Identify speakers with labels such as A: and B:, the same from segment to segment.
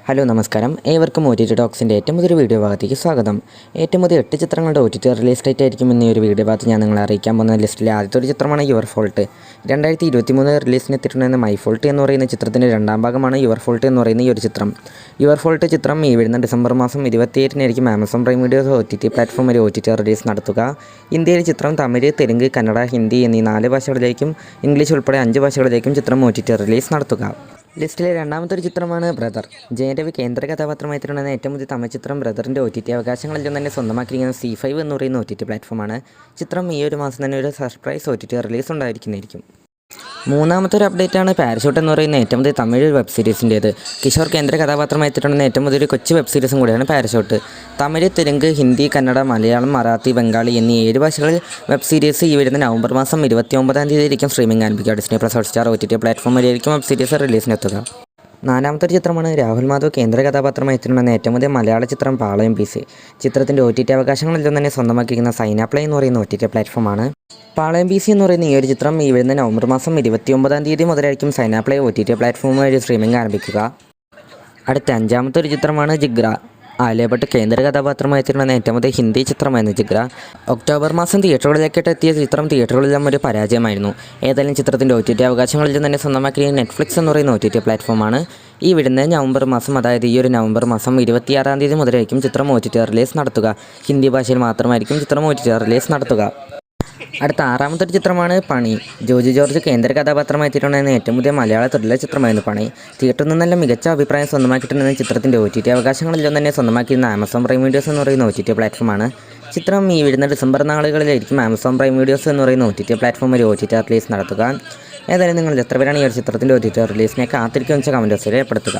A: Hello നമസ്കാരം. ഏവർക്കും OTT ടോക്സിൻ്റെ ഏറ്റവും പുതിയൊരു വീഡിയോ ഭാഗത്തേക്ക് സ്വാഗതം. ഏറ്റവും പുതിയ 8 ചിത്രങ്ങളുടെ OTT റിലീസ് ഡേറ്റ് ആയിരിക്കും ഈ ഒരു വീഡിയോ ഭാഗത്ത് ഞാൻ നിങ്ങളെ അറിയിക്കാൻ പോകുന്ന ലിസ്റ്റിലെ ആദ്യത്തെ ഒരു ചിത്രമാണ് യുവർ ഫോൾട്ട്. 2023 റിലീസിന് എത്തിയിട്ടുണ്ടായിരുന്ന മൈ ഫോൾട്ട് എന്ന് പറയുന്ന ചിത്രത്തിൻ്റെ രണ്ടാം ഭാഗമാണ് യുവർ ഫോൾട്ട് എന്ന് പറയുന്ന ഈ ഒരു ചിത്രം. യുവർ ഫോൾട്ട് ചിത്രം ഈ വരുന്ന ഡിസംബർ മാസം 27-നായിരിക്കും Amazon Prime videos OTT platform വഴി OTT റിലീസ് നടത്തുക. ഇന്ത്യയിൽ ചിത്രം തമിഴ്, തെലുങ്ക്, കന്നഡ, ഹിന്ദി എന്നീ 4 ഭാഷകളിലേക്കും ഇംഗ്ലീഷ് ഉൾപ്പെടെ 5 ഭാഷകളിലേക്കും ചിത്രം OTT റിലീസ് നടത്തുക. ലിസ്റ്റിലെ രണ്ടാമത്തെ ഒരു ചിത്രമാണ് ബ്രദർ. ജയൻ രവി കേന്ദ്ര കഥാപാത്രമായിട്ടുണ്ടെന്ന ഏറ്റവും പുതിയ തമിഴ് ചിത്രം ബ്രദറിൻ്റെ OTT അവകാശങ്ങളെല്ലാം തന്നെ സ്വന്തമാക്കിയിരിക്കുന്ന C5 എന്ന് പറയുന്ന OTT പ്ലാറ്റ്ഫോമാണ്. ചിത്രം ഈ ഒരു മാസം തന്നെ ഒരു സർപ്രൈസ് OTT റിലീസ് ഉണ്ടായിരിക്കുന്നതായിരിക്കും. മൂന്നാമത്തെ ഒരു അപ്ഡേറ്റാണ് പാരഷൂട്ട് എന്ന് പറയുന്ന ഏറ്റവും പുതിയ തമിഴ് വെബ് സീരീസിൻ്റേത്. കിഷോർ കേന്ദ്ര കഥാപാത്രമായിട്ടുണ്ടെന്ന ഏറ്റവും പുതിയൊരു കൊച്ചു വെബ് സീരീസും കൂടിയാണ് പാരഷൂട്ട്. തമിഴ്, തെലുങ്ക്, ഹിന്ദി, കന്നഡ, മലയാളം, മറാത്തി, ബംഗാളി എന്നീ 7 ഭാഷകളിൽ വെബ് സീരീസ് ഈ വരുന്ന നവംബർ മാസം 29-ാം തീയതിയായിരിക്കും സ്ട്രീമിംഗ് ആരംഭിക്കുക. Disney plus Hotstar OTT platform വഴിയായിരിക്കും വെബ് സീരീസ് റിലീസിനെത്തുക. നാലാമത്തെ ഒരു ചിത്രമാണ് രാഹുൽ മാധവ് കേന്ദ്ര കഥാപാത്രമായിട്ടുണ്ടെന്ന ഏറ്റവും പുതിയ മലയാള ചിത്രം പാളയം PC. ചിത്രത്തിൻ്റെ OTT അവകാശങ്ങളെല്ലാം തന്നെ സ്വന്തമാക്കിയിരിക്കുന്ന സൈനാപ്ലേ എന്ന് പറയുന്ന OTT പ്ലാറ്റ്ഫോമാണ്. പാളയം PC എന്ന് പറയുന്ന ഈ ഒരു ചിത്രം ഈ വരുന്ന നവംബർ മാസം 29-ാം തീയതി മുതലായിരിക്കും സൈനാപ്ലേ OTT പ്ലാറ്റ്ഫോം വഴി സ്ട്രീമിംഗ് ആരംഭിക്കുക. അടുത്ത അഞ്ചാമത്തെ ഒരു ചിത്രമാണ് ജിഗ്ര. ആലിയ ഭട്ട് കേന്ദ്ര കഥാപാത്രമായിട്ടുണ്ടെന്ന ഏറ്റവും പുതിയ ഹിന്ദി ചിത്രമായിരുന്നു ജിഗ്ര. ഒക്ടോബർ മാസം തിയേറ്ററുകളിലേക്കിട്ട് എത്തിയ ചിത്രം തിയേറ്ററുകളെല്ലാം ഒരു പരാജയമായിരുന്നു. ഏതായാലും ചിത്രത്തിൻ്റെ OTT അവകാശങ്ങളിൽ തന്നെ സ്വന്തമാക്കിയ നെറ്റ്ഫ്ലിക്സ് എന്ന് പറയുന്ന OTT പ്ലാറ്റ്ഫോമാണ്. ഈ വരുന്ന നവംബർ മാസം, അതായത് ഈ ഒരു നവംബർ മാസം 26-ാം തീയതി മുതലായിരിക്കും ചിത്രം OTT റിലീസ് നടത്തുക. ഹിന്ദി ഭാഷയിൽ മാത്രമായിരിക്കും ചിത്രം OTT റിലീസ് നടത്തുക. അടുത്ത ആറാമത്തെ ഒരു ചിത്രമാണ് പണി. ജോജി ജോർജ് കേന്ദ്ര കഥാപാത്രമായിട്ടുണ്ടായിരുന്ന ഏറ്റവും പുതിയ മലയാള ത്രില്ലർ ചിത്രമായിരുന്നു പണി. തിയേറ്ററിൽ നിന്നെല്ലാം മികച്ച അഭിപ്രായം സ്വന്തമാക്കിയിട്ടുണ്ടെന്ന ചിത്രത്തിൻ്റെ OTT അവകാശങ്ങളെല്ലാം തന്നെ സ്വന്തമാക്കിയിരുന്ന ആമസോൺ പ്രൈം വീഡിയോസ് എന്ന് പറയുന്ന OTT പ്ലാറ്റ്ഫോമാണ്. ചിത്രം ഈ വരുന്ന ഡിസംബർ നാളുകളിലായിരിക്കും ആമസോൺ പ്രൈം വീഡിയോസ് എന്ന് പറയുന്ന OTT പ്ലാറ്റ്ഫോം വഴി OTT റിലീസ് നടത്തുക. ഏതായാലും നിങ്ങൾ എത്ര പേരാണ് ഈ ഒരു ചിത്രത്തിൻ്റെ OTT റിലീസിനെ കാത്തിരിക്കുക വെച്ച കമൻറ്റ് ബോക്സിൽ രേഖപ്പെടുത്തുക.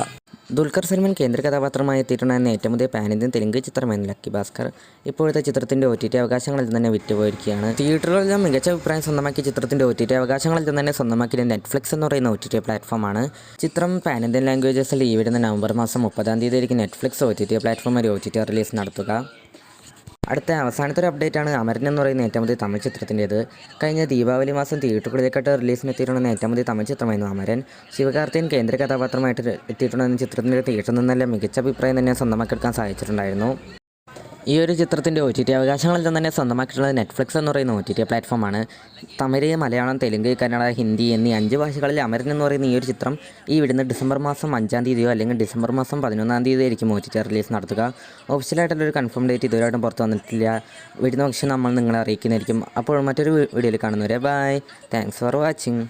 A: ദുൽഖർ സൽമാൻ കേന്ദ്ര കഥാപാത്രമായി എത്തിയിട്ടുണ്ടായിരുന്ന ഏറ്റവും പുതിയ പാൻ ഇന്ത്യൻ തെലുങ്ക് ചിത്രമായിരുന്നു ലക്കി ഭാസ്കർ. ഇപ്പോഴത്തെ ചിത്രത്തിൻ്റെ OTT അവകാശങ്ങളിൽ തന്നെ വിറ്റുപോയിരിക്കുകയാണ്. തിയേറ്ററുകളിലും മികച്ച അഭിപ്രായം സ്വന്തമാക്കിയ ചിത്രത്തിൻ്റെ OTT അവകാശങ്ങളിൽ തന്നെ സ്വന്തമാക്കിയ നെറ്റ്ഫ്ലിക്സ് എന്ന് പറയുന്ന OTT പ്ലാറ്റ്ഫോമാണ്. ചിത്രം പാൻ ഇന്ത്യൻ ലാംഗ്വേജസിൽ ഈ വരുന്ന നവംബർ മാസം 30-ാം തീയതിയായിരിക്കും നെറ്റ്ഫ്ലിക്സ് OTT പ്ലാറ്റ്ഫോം വഴി OTT റിലീസ് നടത്തുക. അടുത്ത അവസാനത്തെ ഒരു അപ്ഡേറ്റാണ് അമരൻ എന്ന് പറയുന്ന ഏറ്റവും പുതിയ തമിഴ് ചിത്രത്തിൻ്റേത്. കഴിഞ്ഞ ദീപാവലി മാസം തിയേറ്ററുകളിലേക്കായിട്ട് റിലീസിനെത്തിയിട്ടുണ്ടെന്ന ഏറ്റവും പുതിയ തമിഴ് ചിത്രമായിരുന്നു അമരൻ. ശിവകാർത്തികൻ കേന്ദ്ര കഥാപാത്രമായിട്ട് എത്തിയിട്ടുണ്ടെന്ന ചിത്രത്തിൻ്റെ തിയേറ്ററിൽ നിന്നെല്ലാം മികച്ച അഭിപ്രായം തന്നെ സ്വന്തമാക്കിയെടുക്കാൻ സാധിച്ചിട്ടുണ്ടായിരുന്നു. ഈ ഒരു ചിത്രത്തിൻ്റെ OTT അവകാശങ്ങളിൽ തന്നെ സ്വന്തമാക്കിയിട്ടുള്ളത് നെറ്റ്ഫ്ലിക്സ് എന്ന് പറയുന്ന OTT പ്ലാറ്റ്ഫോമാണ്. തമിഴ്, മലയാളം, തെലുങ്ക്, കന്നഡ, ഹിന്ദി എന്നീ 5 ഭാഷകളിൽ അമരൻ എന്ന് പറയുന്ന ഈ ഒരു ചിത്രം ഈ വിടുന്ന ഡിസംബർ മാസം 5-ാം തീയതിയോ അല്ലെങ്കിൽ ഡിസംബർ മാസം 11-ാം തീയതി ആയിരിക്കും OTT റിലീസ് നടത്തുക. ഒഫീഷ്യലായിട്ടുള്ളൊരു കൺഫേം ഡേറ്റ് ഇതുവരെയായിട്ടും പുറത്ത് വന്നിട്ടില്ല. വിടുന്ന പക്ഷേ നമ്മൾ നിങ്ങളെ അറിയിക്കുന്നതായിരിക്കും. അപ്പോൾ മറ്റൊരു വീഡിയോയിൽ കാണുന്നവരെ ബൈ. Thanks for watching.